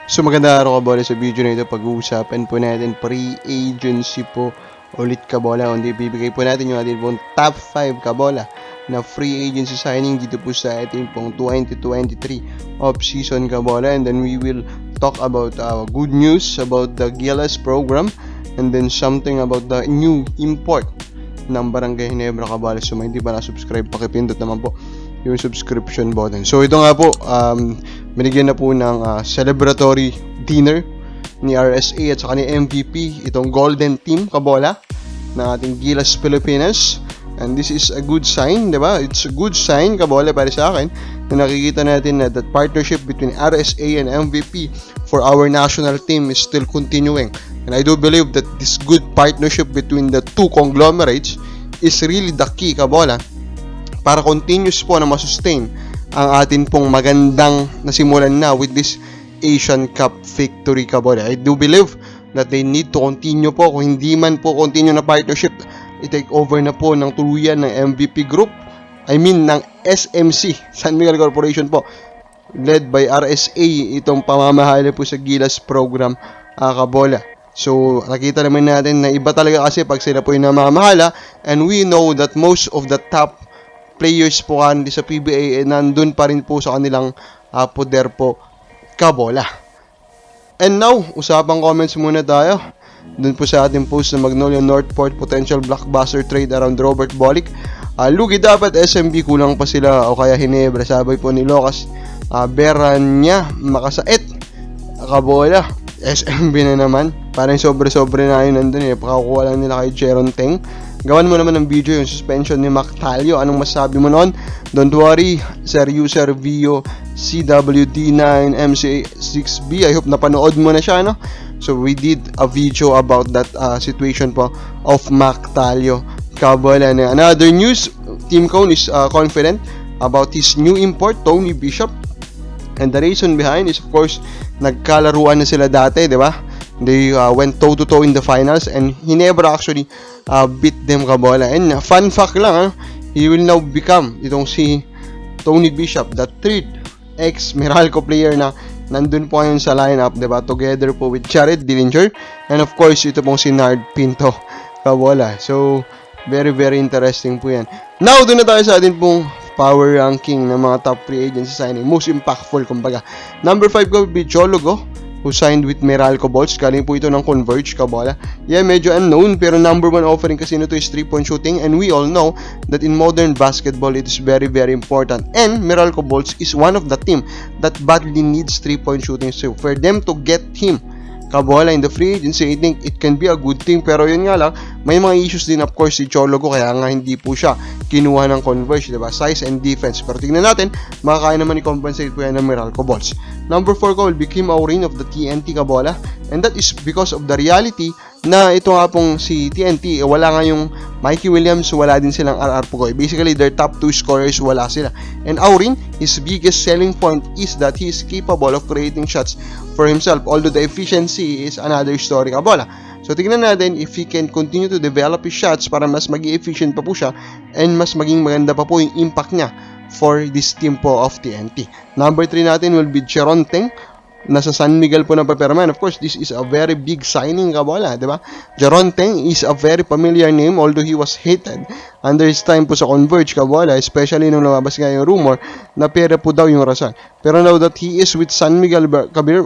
So maganda araw kabola, sa video na ito pag-uusapan po natin pre-agency po ulit kabola. Kundi bibigay po natin yung ating pong top 5 kabola na free agency signing dito po sa ating pong 2023 off-season kabola. And then we will talk about good news about the Gilas program and then something about the new import ng Barangay Ginebra kabola. So hindi pa na-subscribe, pakipindot naman po yung subscription button. So ito nga po, binigyan na po ng celebratory dinner ni RSA at saka ni MVP itong golden team kabola ng ating Gilas Pilipinas. And this is a good sign, di ba? It's a good sign kabola para sa akin na nakikita natin na that partnership between RSA and MVP for our national team is still continuing. And I do believe that this good partnership between the two conglomerates is really the key kabola para continuous po na masustain ang atin pong magandang nasimulan na with this Asian Cup victory kabola. I do believe that they need to continue po. Kung hindi man po continue na partnership, i-take over na po ng tuluyan ng MVP Group. I mean ng SMC, San Miguel Corporation po, led by RSA, itong pamamahali po sa Gilas program kabola. So, nakita naman natin na iba talaga kasi pag sila po yung namamahala, and we know that most of the top players po kanili sa PBA nandun pa rin po sa kanilang poder po kabola. And now, usapang comments muna tayo dun po sa ating post na Magnolia Northport potential blockbuster trade around Robert Bolick. Lugi dapat SMB, kulang pa sila o kaya Ginebra, sabay po ni Lucas Beranya makasait kabola. SMB na naman, parang sobre-sobre na yun nandun pakakuha lang nila kay Jeron Teng. Gawan mo naman ng video yung suspension ni Mactalio. Anong masabi mo noon? Don't worry, Sir User Vio CWD9 MC6B. I hope napanood mo na siya, no? So we did a video about that situation po of Mactalio kabola. Another news, Team Cone is confident about his new import, Tony Bishop. And the reason behind is, of course, nagkalaruan na sila dati, di ba? They went toe-to-toe in the finals and Ginebra actually beat them kabola. And fun fact lang, he will now become itong si Tony Bishop, the third ex-Meralco player na nandun po ngayon sa lineup, diba? Together po with Jared Dillinger and of course ito pong si Nard Pinto kabola. So very very interesting po yan. Now doon na tayo sa atin pong power ranking ng mga top free agency signing, most impactful kumbaga. Number 5 ko will be Jologo, who signed with Meralco Bolts. Galing po ito ng Converge kabola. Yeah, medyo unknown, pero number 1 offering kasi nito is 3-point shooting, and we all know that in modern basketball it is very very important, and Meralco Bolts is one of the team that badly needs 3-point shooting. So for them to get him kabola in the free agency, I think it can be a good thing. Pero yun nga lang, may mga issues din of course si Chologo, kaya nga hindi po siya kinuha ng Converge, diba? Size and defense. Pero tingnan natin, makakaya naman i-compensate po yan ng Meralco Bolts. Number 4 ko will be Kim Aurin of the TNT kabola, and that is because of the reality na ito nga pong si TNT, wala nga yung Mikey Williams, wala din silang RR Pugoy. Basically, their top 2 scorers, wala sila. And Aurin, his biggest selling point is that he is capable of creating shots for himself, although the efficiency is another story kabola. So tingnan natin if he can continue to develop his shots para mas maging efficient pa po siya and mas maging maganda pa po yung impact niya for this team po of TNT. Number 3 natin will be Jeron Teng, nasa San Miguel po na paperman. Of course, this is a very big signing kabola, di ba? Jeron Teng is a very familiar name, although he was hated under his time po sa Converge kabola, especially nung lumabas nga yung rumor na pera po daw yung rason. Pero now that he is with San Miguel Kabir,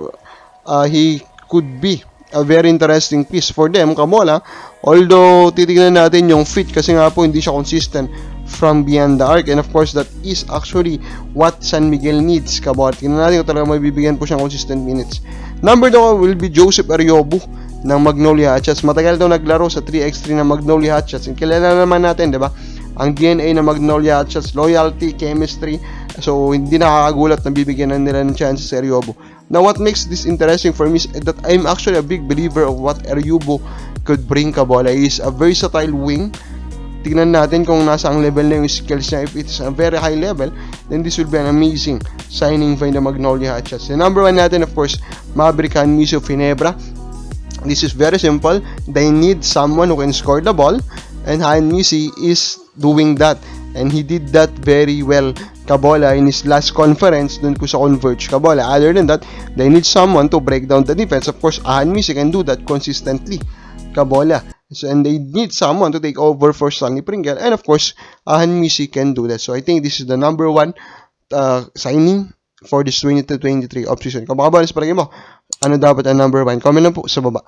he could be a very interesting piece for them kabola. Although titignan natin yung fit kasi nga po hindi siya consistent from beyond the arc, and of course that is actually what San Miguel needs kabola. Tingnan natin kung talaga may bibigyan po siyang consistent minutes. Number 2 will be Joseph Ariobu ng Magnolia Hatchets. Matagal daw naglaro sa 3x3 ng Magnolia Hatchets. Kilala naman natin, di ba? Ang DNA ng Magnolia Hatchets, loyalty, chemistry. So hindi nakakagulat na bibigyan na nila ng chance si Ariobu. Now what makes this interesting for me is that I'm actually a big believer of what Ariobu could bring kabola. He is a versatile wing. Tignan natin kung nasa ang level na yung skills niya. If it's a very high level, then this will be an amazing signing for the Magnolia Hatchets. And number 1 natin, of course, Maverick Hanmis of Ginebra. This is very simple. They need someone who can score the ball And Han Musi is doing that. And he did that very well, Kabola, in his last conference dun ko sa Converge, Kabola. Other than that, they need someone to break down the defense. Of course, Han Musi can do that consistently, Kabola. So, and they need someone to take over for Stanley Pringle. And of course, Han Musi can do that. So I think this is the number one signing for this 2023 offseason. Kung mga balas palagi mo, ano dapat ang number one? Comment lang po sa baba.